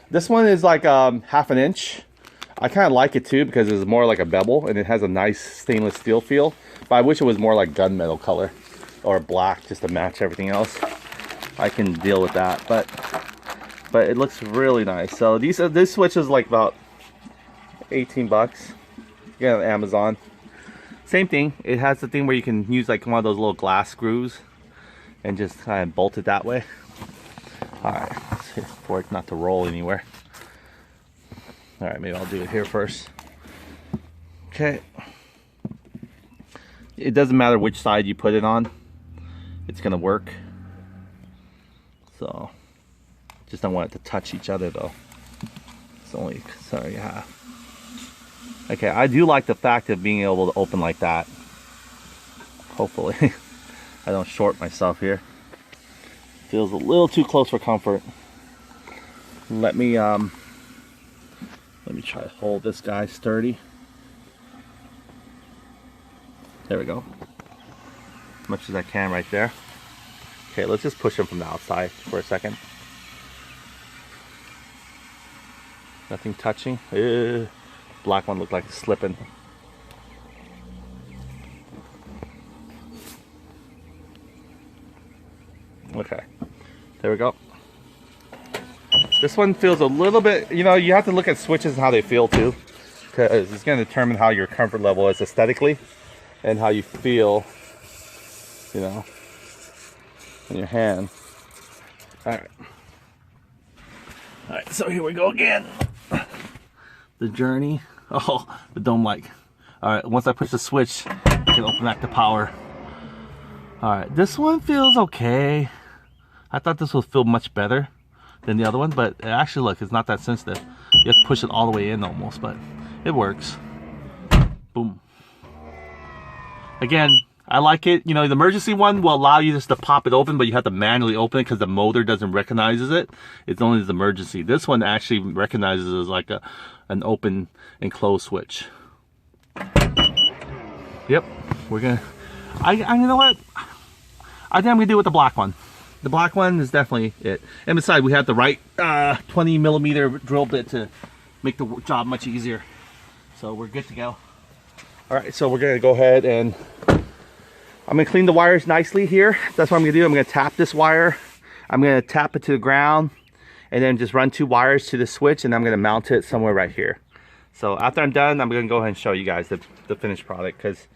This one is like 1/2 inch. I kind of like it too because it's more like a bevel and it has a nice stainless steel feel. But I wish it was more like gunmetal color or black just to match everything else. I can deal with that, but it looks really nice. So this switch is like about 18 bucks. You get it on Amazon. Same thing. It has the thing where you can use like one of those little glass screws and just kind of bolt it that way. All right, let's see for it not to roll anywhere. All right, maybe I'll do it here first. Okay. It doesn't matter which side you put it on. It's gonna work. So, just don't want it to touch each other though. It's only, sorry, yeah. Okay, I do like the fact of being able to open like that. Hopefully, I don't short myself here. Feels a little too close for comfort. Let me try to hold this guy sturdy. There we go. As much as I can right there. Okay, let's just push him from the outside for a second. Nothing touching. Black one looked like it's slipping. Okay, there we go. This one feels a little bit, you know, you have to look at switches and how they feel too, because it's going to determine how your comfort level is aesthetically and how you feel, you know, in your hand. Alright, so here we go again. The journey. Oh, the dome light. Alright, once I push the switch, I can open back the power. Alright, this one feels okay. I thought this would feel much better than the other one, but actually look, it's not that sensitive. You have to push it all the way in almost, but it works. Boom. Again, I like it. You know, the emergency one will allow you just to pop it open, but you have to manually open it because the motor doesn't recognize it. It's only the emergency. This one actually recognizes it as like an open and close switch. Yep, we're gonna. You know what? I think I'm gonna do it with the black one. The black one is definitely it. And besides, we have the right 20mm drill bit to make the job much easier. So we're good to go. All right, so we're gonna go ahead and I'm gonna clean the wires nicely here. That's what I'm gonna do. I'm gonna tap this wire. I'm gonna tap it to the ground and then just run 2 wires to the switch and I'm gonna mount it somewhere right here. So after I'm done, I'm gonna go ahead and show you guys the finished product because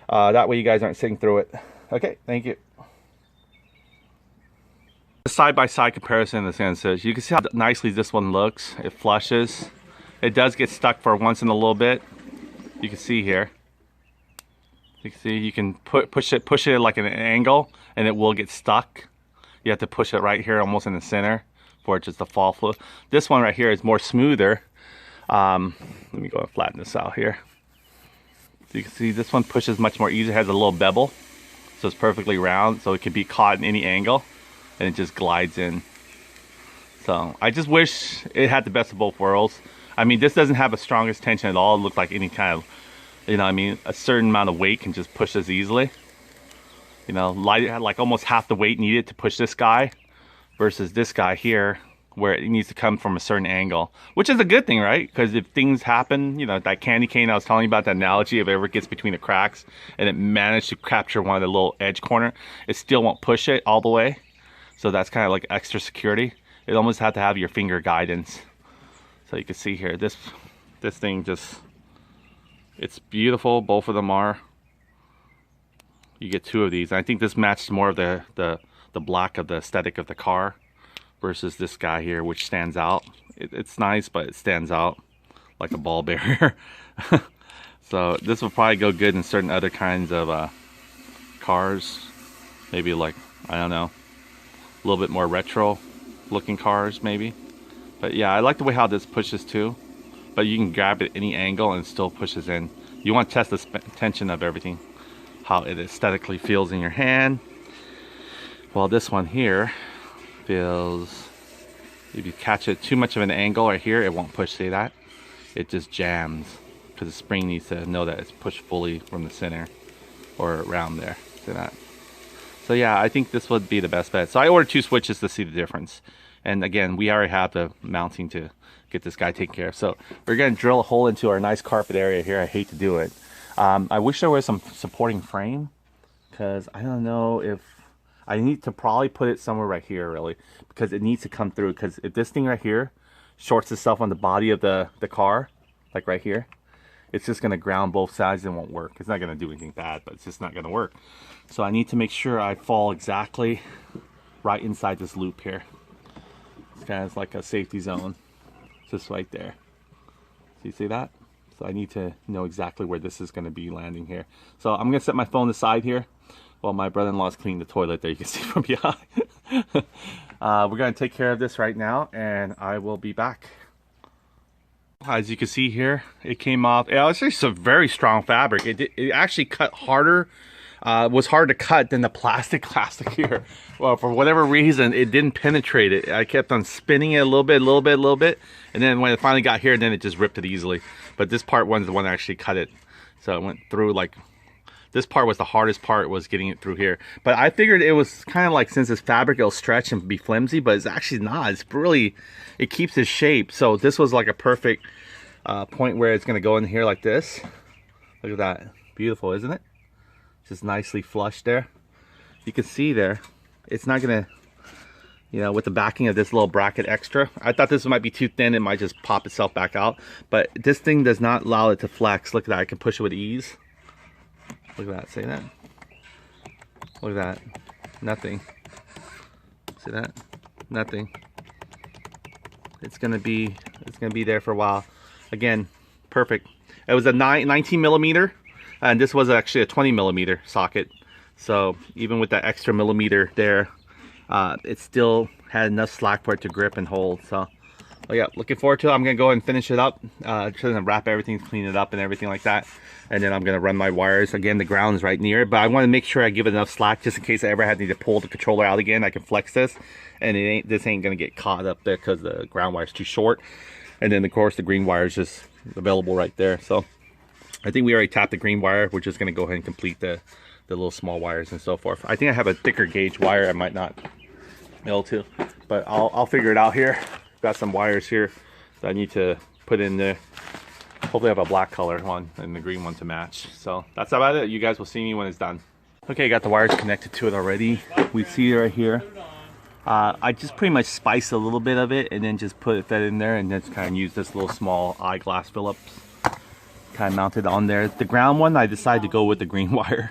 that way you guys aren't sitting through it. Okay, thank you. Side-by-side comparison in the sense is you can see how nicely this one looks. It flushes. It does get stuck for once in a little bit. You can see here. You can see you can push it like at an angle and it will get stuck. You have to push it right here almost in the center for it just to fall through. This one right here is more smoother. Let me go and flatten this out here. So you can see this one pushes much more easy. It has a little bevel, so it's perfectly round, so it can be caught in any angle and it just glides in. So I just wish it had the best of both worlds. I mean, this doesn't have the strongest tension at all. It looks like any kind of, you know, I mean, a certain amount of weight can just push this easily. You know, like almost half the weight needed to push this guy versus this guy here, where it needs to come from a certain angle, which is a good thing, right? Because if things happen, you know, that candy cane I was telling you about, that analogy, if it ever gets between the cracks and it managed to capture one of the little edge corner, it still won't push it all the way. So that's kind of like extra security. It almost had to have your finger guidance. So you can see here, this thing just, it's beautiful. Both of them are. You get two of these. I think this matched more of the black of the aesthetic of the car versus this guy here, which stands out. It's nice, but it stands out like a ball bearer. So this will probably go good in certain other kinds of cars. Maybe like, I don't know, a little bit more retro looking cars maybe. But yeah, I like the way how this pushes too. But you can grab it at any angle and it still pushes in. You want to test the tension of everything, how it aesthetically feels in your hand. Well, this one here feels, if you catch it too much of an angle right here, it won't push. See that? It just jams because the spring needs to know that it's pushed fully from the center or around there. See that? So yeah, I think this would be the best bet. So I ordered 2 switches to see the difference. And again, we already have the mounting to get this guy taken care of. So we're gonna drill a hole into our nice carpet area here. I hate to do it. I wish there was some supporting frame, because I don't know if I need to probably put it somewhere right here, really, because it needs to come through. Because if this thing right here shorts itself on the body of the car, like right here, it's just going to ground both sides and won't work. It's not going to do anything bad, but it's just not going to work. So I need to make sure I fall exactly right inside this loop here. It's kind of like a safety zone, just right there. So you see that? So I need to know exactly where this is going to be landing here. So I'm going to set my phone aside here while my brother-in-law's cleaning the toilet there. You can see from behind. We're going to take care of this right now, and I will be back. As you can see here, it came off. It was just a very strong fabric. It actually cut harder. Was hard to cut than the plastic here. Well, for whatever reason, it didn't penetrate it. I kept on spinning it a little bit, and then when it finally got here, then it just ripped it easily. But this part was the one that actually cut it. So it went through, like, this part was the hardest part, was getting it through here. But I figured it was kind of like, since it's fabric, it'll stretch and be flimsy, but it's actually not. It's really, it keeps its shape. So this was like a perfect point where it's gonna go in here like this. Look at that, beautiful, isn't it? Just nicely flush there. You can see there, it's not gonna, you know, with the backing of this little bracket extra. I thought this might be too thin, it might just pop itself back out. But this thing does not allow it to flex. Look at that, I can push it with ease. Look at that, see that? Look at that, nothing. See that? Nothing. It's gonna be there for a while. Again, perfect. It was a 19 millimeter, and this was actually a 20 millimeter socket. So even with that extra millimeter there, it still had enough slack for it to grip and hold. So, oh yeah, looking forward to it. I'm gonna go and finish it up, just gonna wrap everything, clean it up and everything like that. And then I'm gonna run my wires. Again, the ground is right near it, but I want to make sure I give it enough slack just in case I ever had to pull the controller out again. I can flex this, and this ain't gonna get caught up there because the ground wire is too short. And then of course the green wire is just available right there. So I think we already tapped the green wire. We're just gonna go ahead and complete the little small wires and so forth. I think I have a thicker gauge wire. I might not be able to, but I'll figure it out here. Got some wires here that I need to put in there. Hopefully I have a black color one and the green one to match. So that's about it. You guys will see me when it's done. Okay, got the wires connected to it already. We see it right here. I just pretty much spiced a little bit of it and then just put that in there, and then kind of use this little small eyeglass Phillips kind of mounted on there. The ground one, I decided to go with the green wire.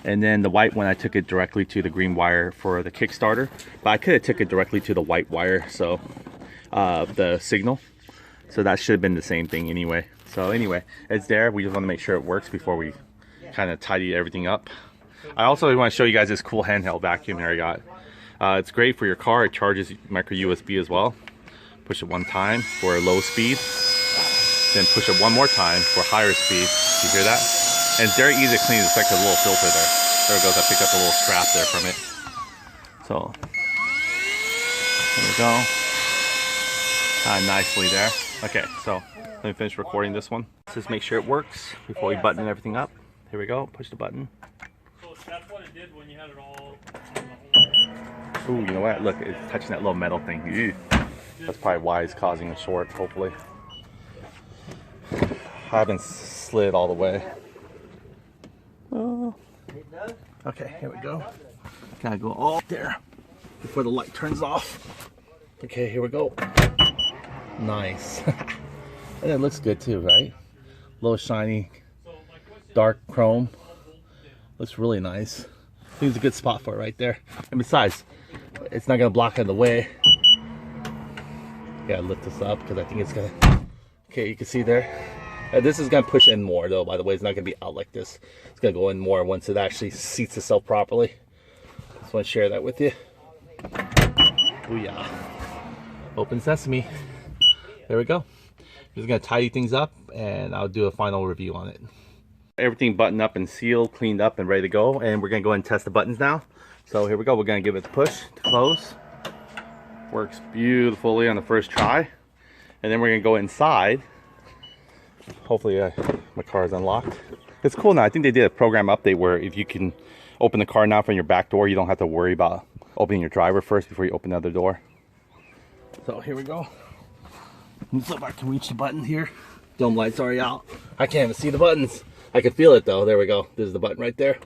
And then the white one, I took it directly to the green wire for the Kickstarter. But I could have took it directly to the white wire, so the signal. So that should have been the same thing anyway. So anyway, it's there. We just want to make sure it works before we kind of tidy everything up. I also want to show you guys this cool handheld vacuum here I got. It's great for your car. It charges micro USB as well. Push it one time for low speed. Then push it one more time for higher speed. You hear that? And it's very easy to clean. It's like a little filter there. There it goes. I picked up a little strap there from it. So there we go. Nicely there. Okay, so let me finish recording this one. Let's just make sure it works before we button everything up. Here we go, push the button. So that's what it did when you had it all on the Ooh, you know what? Look, it's touching that little metal thing. Ew. That's probably why it's causing a short, hopefully. I haven't slid all the way. Oh. Okay, here we go. Gotta go all there before the light turns off. Okay, here we go. Nice. And it looks good too, right? A little shiny, dark chrome. Looks really nice. I think it's a good spot for it right there. And besides, it's not gonna block out of the way. Gotta lift this up because I think it's gonna. Okay, you can see there. This is gonna push in more though, by the way. It's not gonna be out like this. It's gonna go in more once it actually seats itself properly. Just want to share that with you. Booyah. Open sesame. There we go. Just gonna tidy things up and I'll do a final review on it. Everything buttoned up and sealed, cleaned up and ready to go. And we're gonna go ahead and test the buttons now. So here we go. We're gonna give it a push to close. Works beautifully on the first try. And then we're gonna go inside. Hopefully my car is unlocked. It's cool now. I think they did a program update where if you can open the car now from your back door, you don't have to worry about opening your driver first before you open the other door. So here we go. Let's see if I can reach the button here. Dome light's already out. I can't even see the buttons. I can feel it though. There we go. There's the button right there.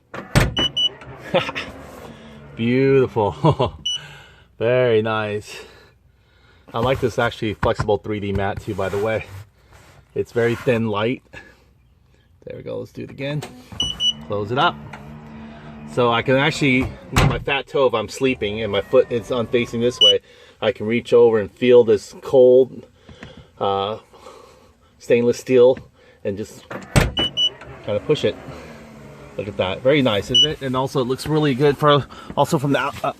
Beautiful. Very nice. I like this actually flexible 3D mat too, by the way. It's very thin light. There we go. Let's do it again. Close it up. So I can actually, with my fat toe, if I'm sleeping and my foot is on facing this way, I can reach over and feel this cold stainless steel and just kind of push it. Look at that. Very nice, isn't it? And also it looks really good for also from the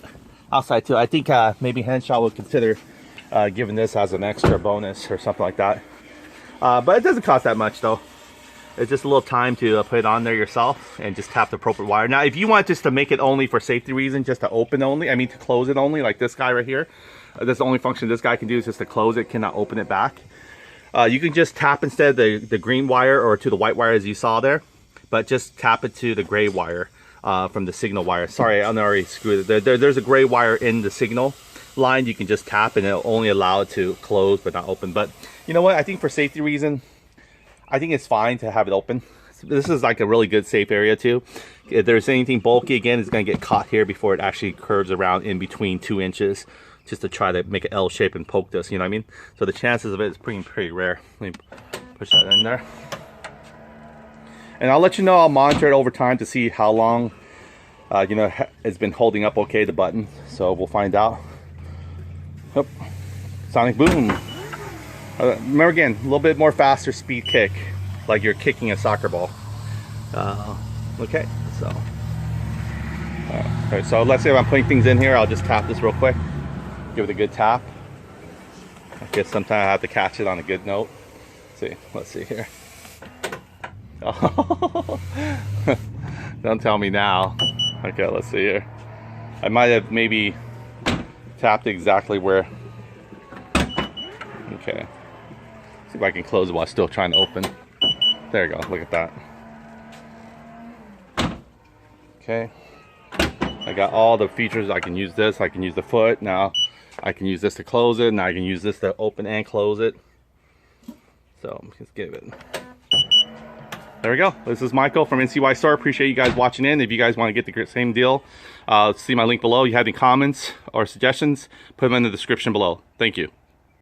outside too. I think maybe Hansshow would consider giving this as an extra bonus or something like that. But it doesn't cost that much though. It's just a little time to put it on there yourself and just tap the appropriate wire. Now, if you want just to make it only for safety reasons, just to open only, I mean to close it only, like this guy right here, that's the only function this guy can do is just to close it, cannot open it back. You can just tap instead the green wire or to the white wire as you saw there, but just tap it to the gray wire from the signal wire. Sorry, I already screwed it. There's a gray wire in the signal line. You can just tap and it'll only allow it to close but not open. But you know what? I think for safety reason, I think it's fine to have it open. This is like a really good safe area too. If there's anything bulky, again, it's going to get caught here before it actually curves around in between 2 inches, just to try to make an L shape and poke this, you know what I mean? So the chances of it is pretty rare. Let me push that in there. And I'll let you know, I'll monitor it over time to see how long, you know, it's been holding up okay, the button. So we'll find out. Yep. Sonic boom. Remember again, a little bit more faster speed kick, like you're kicking a soccer ball. Okay, so okay, so let's say if I'm putting things in here, I'll just tap this real quick, give it a good tap. I guess sometimes I have to catch it on a good note. Let's see here. Oh. Don't tell me now. Okay, let's see here. I might have maybe tapped exactly where. Okay. See if I can close it while still trying to open. There you go. Look at that. Okay. I got all the features. I can use this. I can use the foot. Now I can use this to close it. Now I can use this to open and close it. So let's give it. There we go. This is Michael from NCY Store. Appreciate you guys watching in. If you guys want to get the same deal, see my link below. If you have any comments or suggestions, put them in the description below. Thank you.